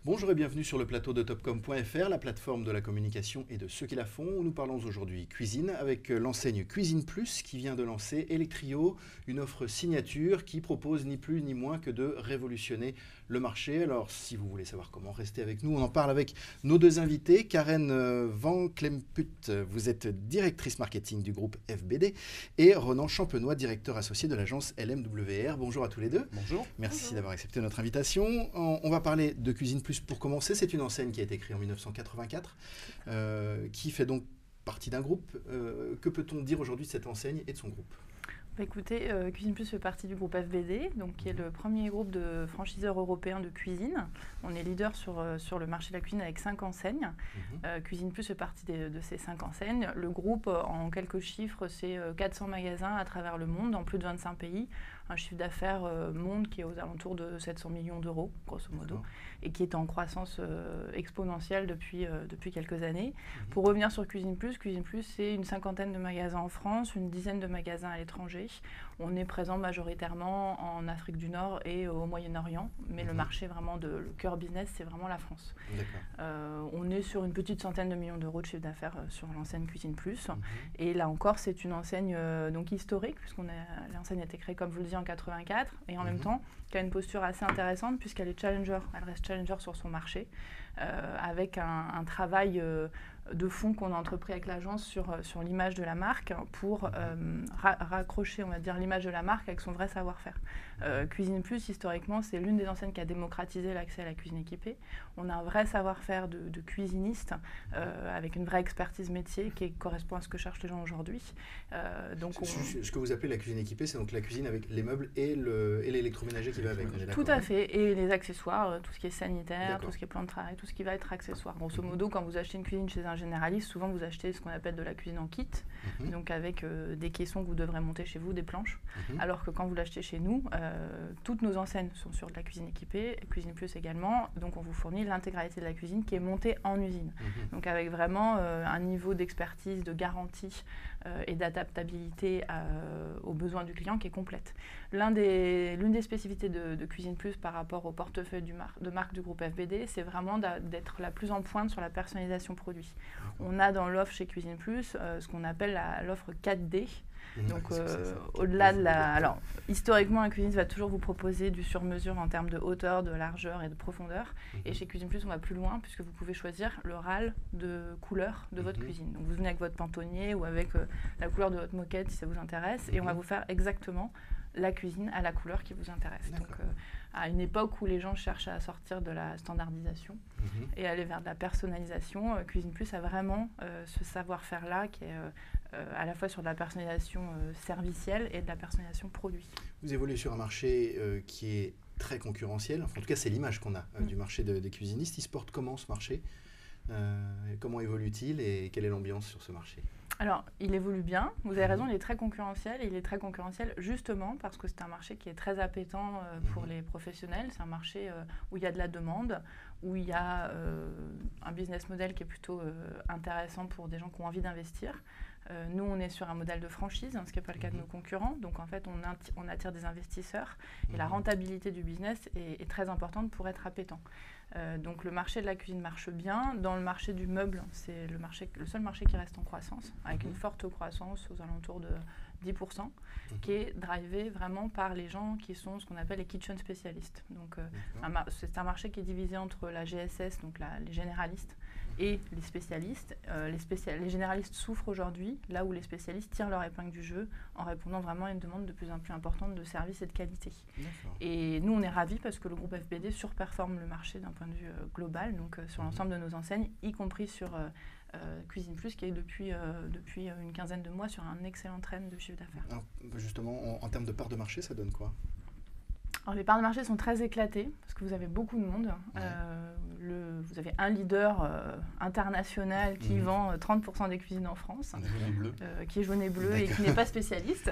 Bonjour et bienvenue sur le plateau de Topcom.fr, la plateforme de la communication et de ceux qui la font, où nous parlons aujourd'hui cuisine avec l'enseigne Cuisine Plus qui vient de lancer Electrio, une offre signature qui propose ni plus ni moins que de révolutionner le marché. Alors si vous voulez savoir comment, restez avec nous. On en parle avec nos deux invités. Karen Van Klemput, vous êtes directrice marketing du groupe FBD, et Ronan Champenois, directeur associé de l'agence LMWR. Bonjour à tous les deux. Bonjour. Merci d'avoir accepté notre invitation. On va parler de Cuisine Plus pour commencer. C'est une enseigne qui a été créée en 1984, qui fait donc partie d'un groupe. Que peut-on dire aujourd'hui de cette enseigne et de son groupe ? Écoutez, Cuisine Plus fait partie du groupe FBD, donc, qui est le premier groupe de franchiseurs européens de cuisine. On est leader sur le marché de la cuisine avec 5 enseignes. Cuisine Plus fait partie de ces 5 enseignes. Le groupe, en quelques chiffres, c'est 400 magasins à travers le monde, dans plus de 25 pays. Un chiffre d'affaires monde qui est aux alentours de 700 millions d'euros, grosso modo, et qui est en croissance exponentielle depuis quelques années. Pour revenir sur Cuisine Plus, c'est une cinquantaine de magasins en France, une dizaine de magasins à l'étranger. On est présent majoritairement en Afrique du Nord et au Moyen-Orient, mais le marché vraiment le cœur business, c'est vraiment la France. On est sur une petite centaine de millions d'euros de chiffre d'affaires sur l'enseigne Cuisine Plus. Et là encore, c'est une enseigne donc historique, puisque l'enseigne a été créée, comme vous le disiez, en 84, et en même temps, qui a une posture assez intéressante, puisqu'elle est challenger. Elle reste challenger sur son marché, avec un travail de fond qu'on a entrepris avec l'agence sur l'image de la marque pour raccrocher, on va dire, l'image de la marque avec son vrai savoir-faire. Cuisine Plus, historiquement, c'est l'une des enseignes qui a démocratisé l'accès à la cuisine équipée. On a un vrai savoir-faire de cuisiniste, avec une vraie expertise métier qui correspond à ce que cherchent les gens aujourd'hui. Ce que vous appelez la cuisine équipée, c'est donc la cuisine avec les meubles et l'électroménager qui va avec. Tout à fait, et les accessoires, tout ce qui est sanitaire, tout ce qui est plan de travail, tout ce qui va être accessoire. Grosso modo, quand vous achetez une cuisine chez un généraliste, souvent vous achetez ce qu'on appelle de la cuisine en kit, donc avec des caissons que vous devrez monter chez vous, des planches, alors que quand vous l'achetez chez nous, toutes nos enseignes sont sur de la cuisine équipée, Cuisine Plus également, donc on vous fournit l'intégralité de la cuisine qui est montée en usine, donc avec vraiment un niveau d'expertise, de garantie et d'adaptabilité aux besoins du client qui est complète. L'une des spécificités de Cuisine Plus par rapport au portefeuille de marque du groupe FBD, c'est vraiment d'être la plus en pointe sur la personnalisation produit. On a dans l'offre chez Cuisine Plus ce qu'on appelle l'offre 4D. Donc au-delà de Alors, historiquement, la cuisine va toujours vous proposer du sur-mesure en termes de hauteur, de largeur et de profondeur. Et chez Cuisine Plus, on va plus loin puisque vous pouvez choisir le râle de couleur de votre cuisine. Donc vous venez avec votre pantonnier ou avec la couleur de votre moquette si ça vous intéresse. Et on va vous faire exactement la cuisine à la couleur qui vous intéresse. Donc à une époque où les gens cherchent à sortir de la standardisation et aller vers de la personnalisation, Cuisine Plus a vraiment ce savoir-faire-là qui est à la fois sur de la personnalisation servicielle et de la personnalisation produit. Vous évoluez sur un marché qui est très concurrentiel. Enfin, en tout cas, c'est l'image qu'on a du marché des cuisinistes. Il se porte comment ce marché ? Comment évolue-t-il et quelle est l'ambiance sur ce marché ? Alors, il évolue bien. Vous avez raison, il est très concurrentiel. Et il est très concurrentiel justement parce que c'est un marché qui est très appétant pour les professionnels. C'est un marché où il y a de la demande, où il y a un business model qui est plutôt intéressant pour des gens qui ont envie d'investir. Nous, on est sur un modèle de franchise, ce qui n'est pas le cas de nos concurrents. Donc, en fait, on attire des investisseurs. Et la rentabilité du business est très importante pour être appétant. Donc, le marché de la cuisine marche bien. Dans le marché du meuble, c'est le seul marché qui reste en croissance, avec une forte croissance aux alentours de 10%, qui est drivé vraiment par les gens qui sont ce qu'on appelle les kitchen spécialistes. Donc, c'est un marché qui est divisé entre la GSS, donc les généralistes, et les spécialistes. Les généralistes souffrent aujourd'hui, là où les spécialistes tirent leur épingle du jeu en répondant vraiment à une demande de plus en plus importante de service et de qualité. Et nous, on est ravis parce que le groupe FBD surperforme le marché d'un point de vue global, donc sur l'ensemble de nos enseignes, y compris sur Cuisine Plus, qui est depuis une quinzaine de mois sur un excellent trend de chiffre d'affaires. Justement, en termes de part de marché, ça donne quoi ? Alors, les parts de marché sont très éclatées parce que vous avez beaucoup de monde. Vous avez un leader international qui vend 30% des cuisines en France, qui est jaune et bleu et qui n'est pas spécialiste.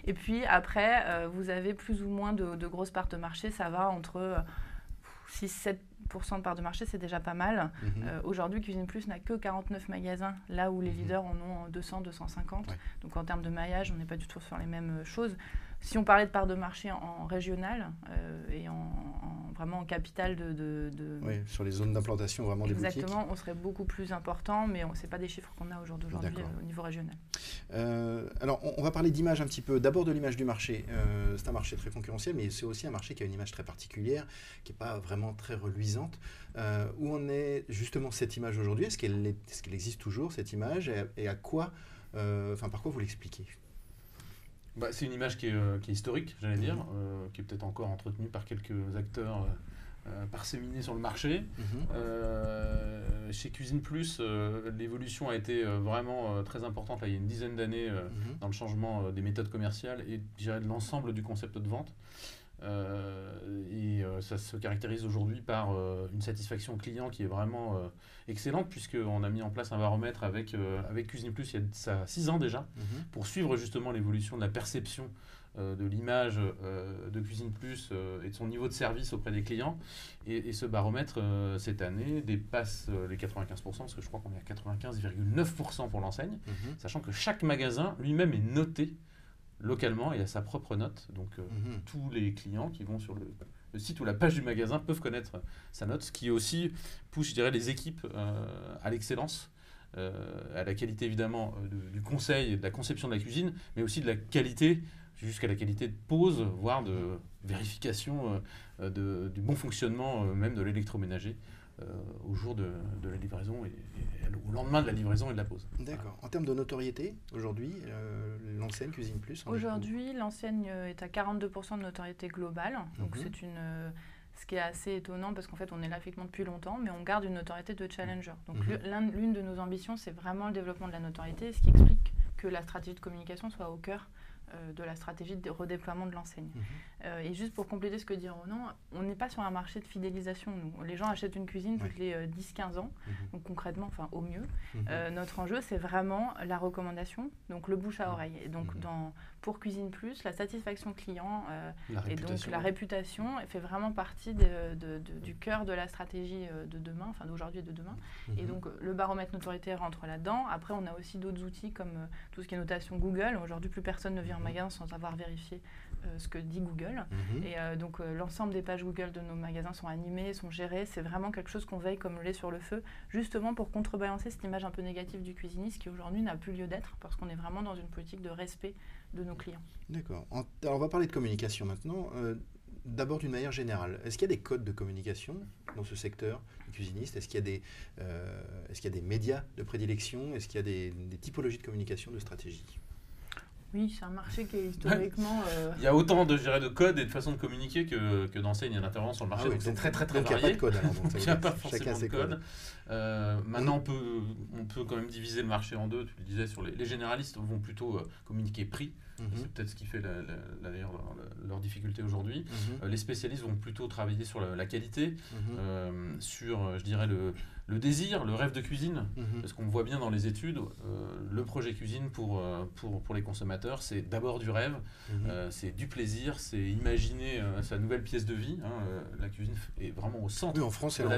Et puis après, vous avez plus ou moins de grosses parts de marché. Ça va entre 6-7% de part de marché, c'est déjà pas mal. Aujourd'hui, Cuisine Plus n'a que 49 magasins, là où les leaders en ont 200, 250. Donc en termes de maillage, on n'est pas du tout sur les mêmes choses. si on parlait de part de marché en régional et vraiment en capitale Oui, sur les zones d'implantation vraiment des boutiques. Exactement, on serait beaucoup plus important, mais ce n'est pas des chiffres qu'on a aujourd'hui au niveau régional. Alors, on va parler d'image un petit peu. D'abord de l'image du marché. C'est un marché très concurrentiel, mais c'est aussi un marché qui a une image très particulière, qui n'est pas vraiment très reluisante. Où en est justement cette image aujourd'hui? Est-ce qu'elle existe toujours, cette image? Et à quoi, par quoi vous l'expliquez? C'est une image qui est historique, j'allais dire, qui est peut-être encore entretenue par quelques acteurs parséminés sur le marché. Chez Cuisine Plus, l'évolution a été vraiment très importante là, il y a une dizaine d'années dans le changement des méthodes commerciales et je dirais de l'ensemble du concept de vente. Ça se caractérise aujourd'hui par une satisfaction client qui est vraiment excellente, puisqu'on a mis en place un baromètre avec Cuisine Plus il y a ça 6 ans déjà, pour suivre justement l'évolution de la perception de l'image de Cuisine Plus et de son niveau de service auprès des clients. Et ce baromètre, cette année, dépasse les 95%, parce que je crois qu'on est à 95,9% pour l'enseigne, sachant que chaque magasin lui-même est noté localement et a sa propre note. Donc tous les clients qui vont sur le site ou la page du magasin peuvent connaître sa note, ce qui aussi pousse, je dirais, les équipes à l'excellence, à la qualité évidemment du conseil et de la conception de la cuisine, mais aussi de la qualité, jusqu'à la qualité de pose, voire de vérification du bon fonctionnement même de l'électroménager au jour de la livraison et au lendemain de la livraison et de la pose. D'accord. En termes de notoriété, aujourd'hui, l'enseigne Cuisine Plus? Aujourd'hui, l'enseigne est à 42% de notoriété globale. Donc c'est ce qui est assez étonnant parce qu'en fait, on est là effectivement depuis longtemps, mais on garde une notoriété de challenger. Donc l'une de nos ambitions, c'est vraiment le développement de la notoriété, ce qui explique que la stratégie de communication soit au cœur de la stratégie de redéploiement de l'enseigne. Et juste pour compléter ce que dit Ronan, on n'est pas sur un marché de fidélisation. Nous. Les gens achètent une cuisine toutes les 10-15 ans, donc concrètement, au mieux. Notre enjeu, c'est vraiment la recommandation, donc le bouche à oreille. Et donc pour Cuisine Plus, la satisfaction client et donc la réputation fait vraiment partie du cœur de la stratégie de demain, d'aujourd'hui et de demain. Et donc le baromètre notoriété rentre là-dedans. Après, on a aussi d'autres outils comme tout ce qui est notation Google. Aujourd'hui, plus personne ne vient en magasin sans avoir vérifié ce que dit Google. Et donc l'ensemble des pages Google de nos magasins sont animées, sont gérées. C'est vraiment quelque chose qu'on veille comme le lait sur le feu, justement pour contrebalancer cette image un peu négative du cuisiniste qui aujourd'hui n'a plus lieu d'être parce qu'on est vraiment dans une politique de respect de nos clients. D'accord. Alors on va parler de communication maintenant. D'abord d'une manière générale, est-ce qu'il y a des codes de communication dans ce secteur du cuisiniste? Est-ce qu'il y a des médias de prédilection? Est-ce qu'il y a des typologies de communication, de stratégie? Oui, c'est un marché qui est historiquement... Il y a autant de codes et de façons de communiquer que d'enseignes et d'intervenants sur le marché. Donc c'est très varié. Donc il n'y a pas de code alors. Il n'y a pas forcément de code. Maintenant, on peut quand même diviser le marché en deux. Tu le disais, sur les généralistes vont plutôt communiquer prix. C'est peut-être ce qui fait d'ailleurs leur difficulté aujourd'hui. Les spécialistes vont plutôt travailler sur la qualité, sur, je dirais, le désir, le rêve de cuisine. Parce qu'on voit bien dans les études, le projet cuisine pour les consommateurs, c'est d'abord du rêve, c'est du plaisir, c'est imaginer sa nouvelle pièce de vie. La cuisine est vraiment au centre. Oui, en France, c'est un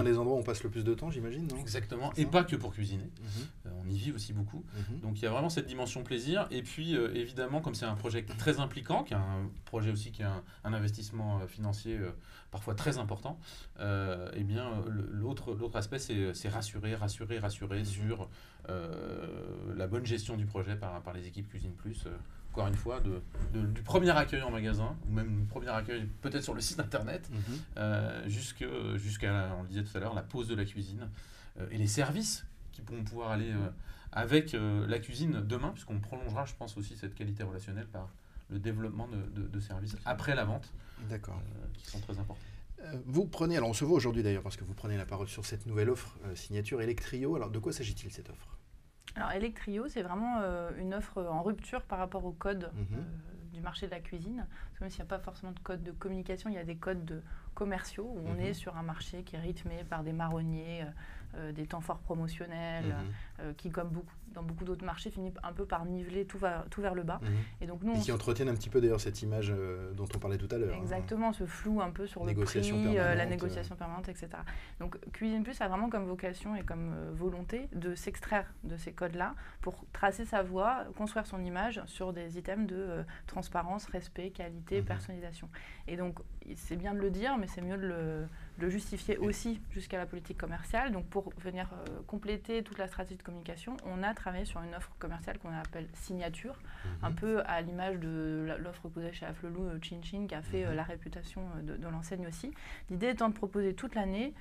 des endroits où on passe le plus de temps, j'imagine, non? Exactement, et pas que pour cuisiner. On y vit aussi beaucoup. Donc il y a vraiment cette dimension plaisir. Et puis, évidemment, comme c'est un projet très impliquant, qui est un projet aussi qui a un investissement financier parfois très important, eh bien, l'autre aspect, c'est rassurer sur la bonne gestion du projet par les équipes Cuisine Plus. Encore une fois, du premier accueil en magasin, ou même du premier accueil peut-être sur le site internet, jusqu'à, on le disait tout à l'heure, la pose de la cuisine et les services qui pourront pouvoir aller avec la cuisine demain, puisqu'on prolongera, je pense, aussi cette qualité relationnelle par le développement de services après la vente, qui sont très importants. Vous prenez, alors on se voit aujourd'hui d'ailleurs parce que vous prenez la parole sur cette nouvelle offre signature Electrio. Alors de quoi s'agit-il cette offre? Alors Electrio, c'est vraiment une offre en rupture par rapport au code du marché de la cuisine. Parce que même s'il n'y a pas forcément de code de communication, il y a des codes commerciaux où on est sur un marché qui est rythmé par des marronniers, des temps forts promotionnels, qui, comme dans beaucoup d'autres marchés, finit un peu par niveler tout vers le bas. Et donc nous, qui entretiennent un petit peu d'ailleurs cette image dont on parlait tout à l'heure. Exactement, ce flou un peu sur le prix, la négociation permanente, etc. Donc Cuisine Plus a vraiment comme vocation et comme volonté de s'extraire de ces codes-là pour tracer sa voie, construire son image sur des items de transparence, respect, qualité, personnalisation. Et donc, c'est bien de le dire, mais c'est mieux de le justifier aussi jusqu'à la politique commerciale. Donc, pour venir compléter toute la stratégie de communication, on a travaillé sur une offre commerciale qu'on appelle signature, un peu à l'image de l'offre que vous avez chez Afflelou, Chin Chin, qui a fait la réputation de l'enseigne aussi. L'idée étant de proposer toute l'année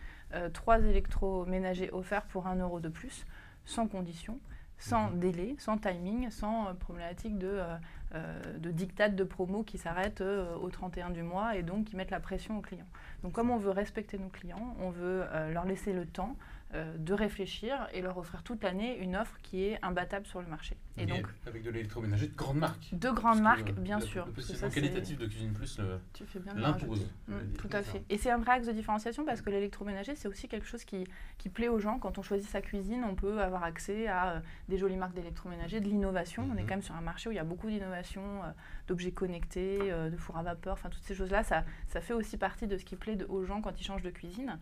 3 électroménagers offerts pour 1 € de plus, sans condition, sans délai, sans timing, sans problématique de diktat de promo qui s'arrête au 31 du mois et donc qui mettent la pression aux clients. Donc comme on veut respecter nos clients, on veut leur laisser le temps de réfléchir et leur offrir toute l'année une offre qui est imbattable sur le marché. Et donc, avec de l'électroménager de grandes marques. De grandes marques, bien sûr. Le positionnement qualitatif de Cuisine Plus l'impose. Tout à fait. Et c'est un vrai axe de différenciation parce que l'électroménager, c'est aussi quelque chose qui plaît aux gens. Quand on choisit sa cuisine, on peut avoir accès à des jolies marques d'électroménager, de l'innovation. On est quand même sur un marché où il y a beaucoup d'innovation, d'objets connectés, de fours à vapeur, enfin toutes ces choses-là. Ça fait aussi partie de ce qui plaît aux gens quand ils changent de cuisine.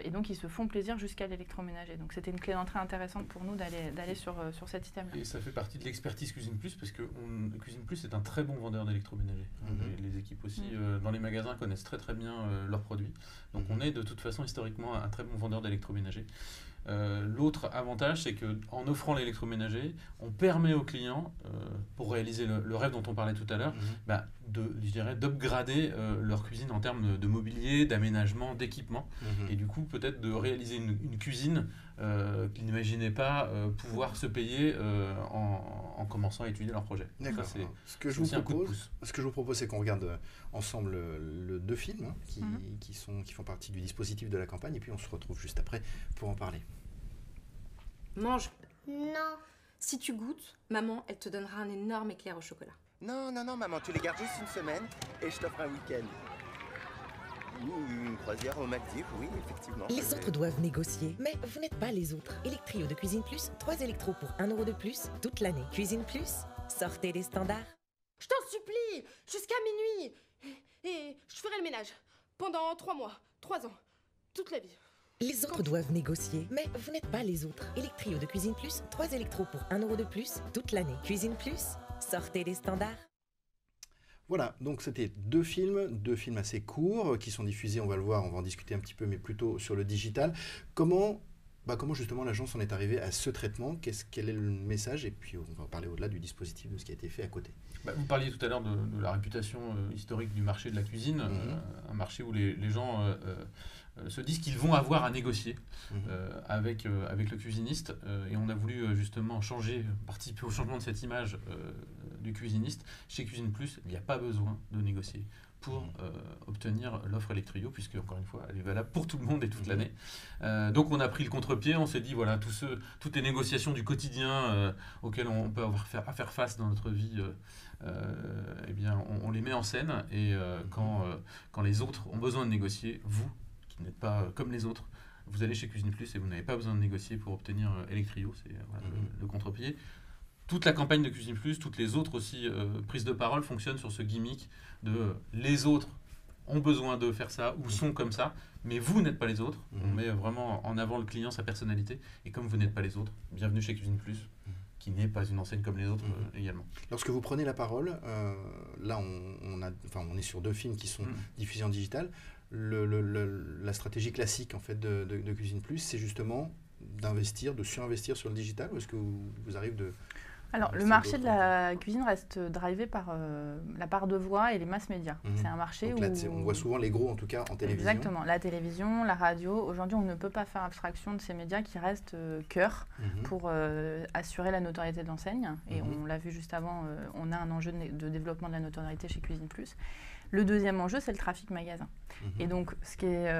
Et donc, ils se font plaisir jusqu'à l'électroménager. Donc, c'était une clé d'entrée intéressante pour nous d'aller sur cet item-là. Et ça fait partie de l'expertise Cuisine Plus parce que Cuisine Plus est un très bon vendeur d'électroménager. Les équipes aussi dans les magasins connaissent très très bien leurs produits. Donc on est de toute façon historiquement un très bon vendeur d'électroménager. L'autre avantage, c'est qu'en offrant l'électroménager, on permet aux clients, pour réaliser le rêve dont on parlait tout à l'heure, d'upgrader leur cuisine en termes de mobilier, d'aménagement, d'équipement, et du coup peut-être de réaliser une cuisine qu'ils n'imaginaient pas pouvoir se payer en commençant à étudier leur projet. D'accord. Ce que je vous propose, c'est qu'on regarde ensemble deux films qui font partie du dispositif de la campagne, et puis on se retrouve juste après pour en parler. Mange. Non. Si tu goûtes, maman, elle te donnera un énorme éclair au chocolat. Non, maman, tu les gardes juste une semaine et je t'offre un week-end. Ou une croisière aux Maldives, oui, effectivement. Les autres doivent négocier, mais vous n'êtes pas les autres. Electrio de Cuisine Plus, 3 électros pour 1 € de plus toute l'année. Cuisine Plus, sortez des standards. Je t'en supplie, jusqu'à minuit. Et je ferai le ménage pendant 3 mois, 3 ans, toute la vie. Les autres doivent négocier, mais vous n'êtes pas les autres. Electrio de Cuisine Plus, 3 électros pour 1 € de plus toute l'année. Cuisine Plus, sortez des standards. Voilà, donc c'était deux films assez courts qui sont diffusés, on va le voir, on va en discuter un petit peu, mais plutôt sur le digital. Comment justement l'agence en est arrivée à ce traitement? Quel est le message? Et puis on va parler au-delà du dispositif, de ce qui a été fait à côté. Vous parliez tout à l'heure de la réputation historique du marché de la cuisine, un marché où les gens se disent qu'ils vont avoir à négocier avec le cuisiniste. Et on a voulu justement participer au changement de cette image du cuisiniste. Chez Cuisine Plus, il n'y a pas besoin de négocier pour obtenir l'offre Electrio, puisque, encore une fois, elle est valable pour tout le monde et toute l'année. Donc, on a pris le contre-pied, on s'est dit, voilà, toutes les négociations du quotidien auxquelles on peut avoir à faire face dans notre vie, on les met en scène. Et quand les autres ont besoin de négocier, vous, qui n'êtes pas comme les autres, vous allez chez Cuisine Plus et vous n'avez pas besoin de négocier pour obtenir Electrio, c'est le contre-pied. Toute la campagne de Cuisine Plus, toutes les autres aussi prises de parole fonctionnent sur ce gimmick de les autres ont besoin de faire ça ou sont comme ça, mais vous n'êtes pas les autres. On met vraiment en avant le client, sa personnalité, et comme vous n'êtes pas les autres, bienvenue chez Cuisine Plus, qui n'est pas une enseigne comme les autres également. Lorsque vous prenez la parole, là on est sur deux films qui sont diffusés en digital. La stratégie classique en fait de Cuisine Plus, c'est justement d'investir, de surinvestir sur le digital, ou est-ce que vous arrive de... Alors, le marché de la cuisine reste drivé par la part de voix et les masses médias. C'est un marché où... on voit souvent les gros, en tout cas, en télévision. Exactement. La télévision, la radio. Aujourd'hui, on ne peut pas faire abstraction de ces médias qui restent cœur pour assurer la notoriété de l'enseigne. Et on l'a vu juste avant, on a un enjeu de développement de la notoriété chez Cuisine Plus. Le deuxième enjeu, c'est le trafic magasin. Et donc, ce qui est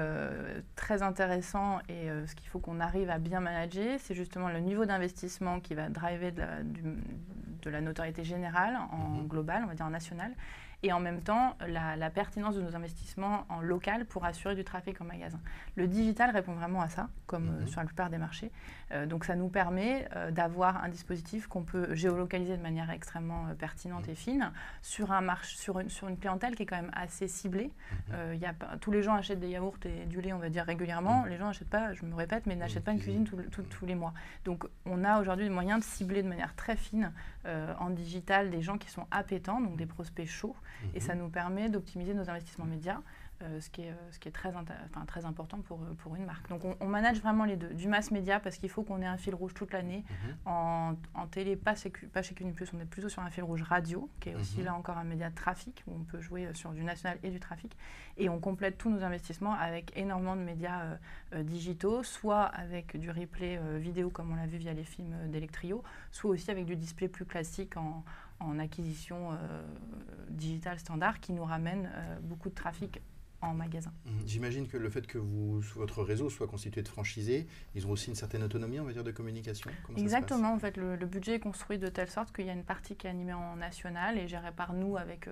très intéressant et ce qu'il faut qu'on arrive à bien manager, c'est justement le niveau d'investissement qui va driver de la notoriété générale en global, on va dire en national, et en même temps la pertinence de nos investissements en local pour assurer du trafic en magasin. Le digital répond vraiment à ça, comme sur la plupart des marchés. Donc ça nous permet d'avoir un dispositif qu'on peut géolocaliser de manière extrêmement pertinente et fine sur une clientèle qui est quand même assez ciblée. Tous les gens achètent des yaourts et du lait, on va dire, régulièrement. Les gens n'achètent pas, je me répète, mais n'achètent pas une cuisine tous les mois. Donc on a aujourd'hui des moyens de cibler de manière très fine en digital des gens qui sont appétents, donc des prospects chauds, et ça nous permet d'optimiser nos investissements médias, ce qui est très important pour une marque. Donc on manage vraiment les deux, du mass média parce qu'il faut qu'on ait un fil rouge toute l'année. En télé, pas chez Cuisine Plus, on est plutôt sur un fil rouge radio, qui est aussi là encore un média de trafic, où on peut jouer sur du national et du trafic. Et on complète tous nos investissements avec énormément de médias digitaux, soit avec du replay vidéo comme on l'a vu via les films d'Electrio, soit aussi avec du display plus classique en acquisition digitale standard qui nous ramène beaucoup de trafic en magasin. J'imagine que le fait que votre réseau soit constitué de franchisés, ils ont aussi une certaine autonomie en matière de communication. Comment Exactement, en fait, le budget est construit de telle sorte qu'il y a une partie qui est animée en national et gérée par nous avec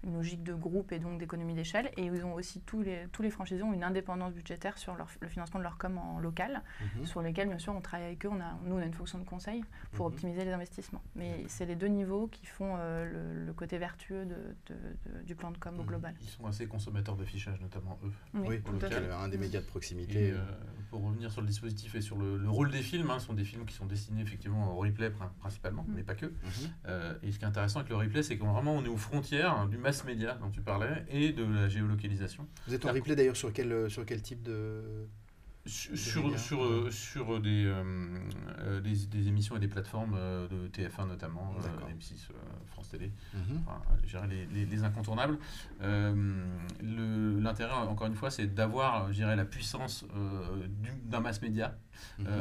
une logique de groupe et donc d'économie d'échelle. Et ils ont aussi tous les franchisés ont une indépendance budgétaire sur le financement de leur com en local, sur lesquels bien sûr on travaille avec eux. Nous on a une fonction de conseil pour optimiser les investissements. Mais c'est les deux niveaux qui font le côté vertueux du plan de com au global. Ils sont assez consommateurs de fichage, notamment eux. Oui, pour un des médias de proximité. Et, pour revenir sur le dispositif et sur le rôle des films, ce sont des films qui sont destinés effectivement au replay principalement, mais pas que. Et ce qui est intéressant avec le replay, c'est qu'on est aux frontières du mass média dont tu parlais et de la géolocalisation. Vous êtes en replay d'ailleurs sur quel type de... Sur des émissions et des plateformes de TF1 notamment, M6, France Télé, les incontournables. L'intérêt, encore une fois, c'est d'avoir, je dirais, la puissance d'un mass média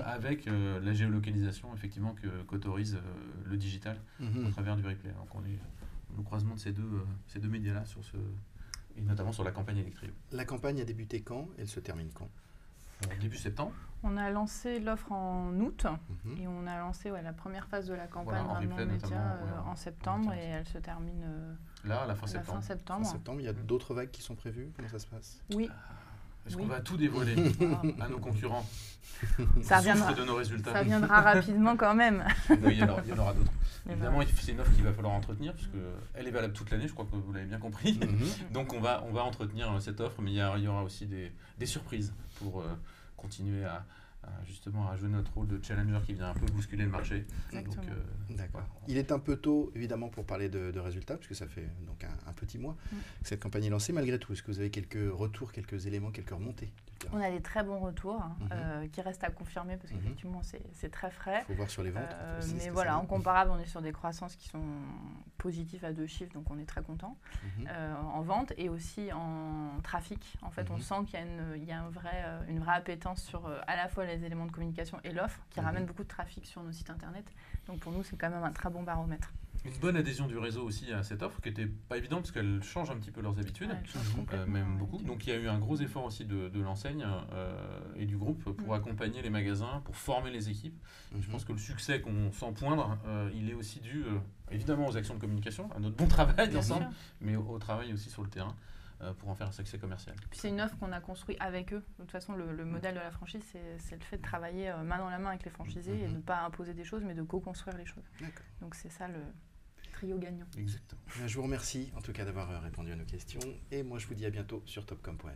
avec la géolocalisation, effectivement, qu'autorise le digital au travers du replay. Donc on est au croisement de ces deux médias-là, et notamment sur la campagne Electrio. La campagne a débuté quand? Elle se termine quand? Début septembre. On a lancé l'offre en août et on a lancé la première phase de la campagne média en septembre et elle se termine là à la fin septembre. Il y a d'autres vagues qui sont prévues? Comment ça se passe? Oui. Est-ce qu'on va tout dévoiler à nos concurrents? Ça viendra de nos résultats. Ça viendra rapidement quand même. Oui, il y en aura d'autres. Évidemment, c'est une offre qu'il va falloir entretenir puisqu'elle est valable toute l'année, je crois que vous l'avez bien compris. Donc on va entretenir cette offre, mais il y aura aussi des surprises pour continuer à jouer notre rôle de challenger qui vient un peu bousculer le marché. Exactement. Donc, d'accord. Il est un peu tôt, évidemment, pour parler de résultats, puisque ça fait donc un petit mois que cette campagne est lancée. Malgré tout, est-ce que vous avez quelques retours, quelques éléments, quelques remontées? On a des très bons retours qui restent à confirmer parce qu'effectivement, c'est très frais. Il faut voir sur les ventes. Mais voilà, en comparable, on est sur des croissances qui sont positives à 2 chiffres, donc on est très content en vente et aussi en trafic. En fait, on sent qu'il y a une vraie appétence sur à la fois les éléments de communication et l'offre qui ramène beaucoup de trafic sur nos sites internet. Donc pour nous, c'est quand même un très bon baromètre. Une bonne adhésion du réseau aussi à cette offre qui n'était pas évidente parce qu'elle change un petit peu leurs habitudes, même beaucoup. Donc il y a eu un gros effort aussi de l'enseigne et du groupe pour accompagner les magasins, pour former les équipes. Je pense que le succès qu'on sent poindre, il est aussi dû évidemment aux actions de communication, à notre bon travail ensemble, mais au travail aussi sur le terrain pour en faire un succès commercial. Puis c'est une offre qu'on a construite avec eux. De toute façon, le modèle de la franchise, c'est le fait de travailler main dans la main avec les franchisés et de ne pas imposer des choses, mais de co-construire les choses. Donc c'est ça le trio gagnant. Exactement. Je vous remercie en tout cas d'avoir répondu à nos questions et moi je vous dis à bientôt sur topcom.fr.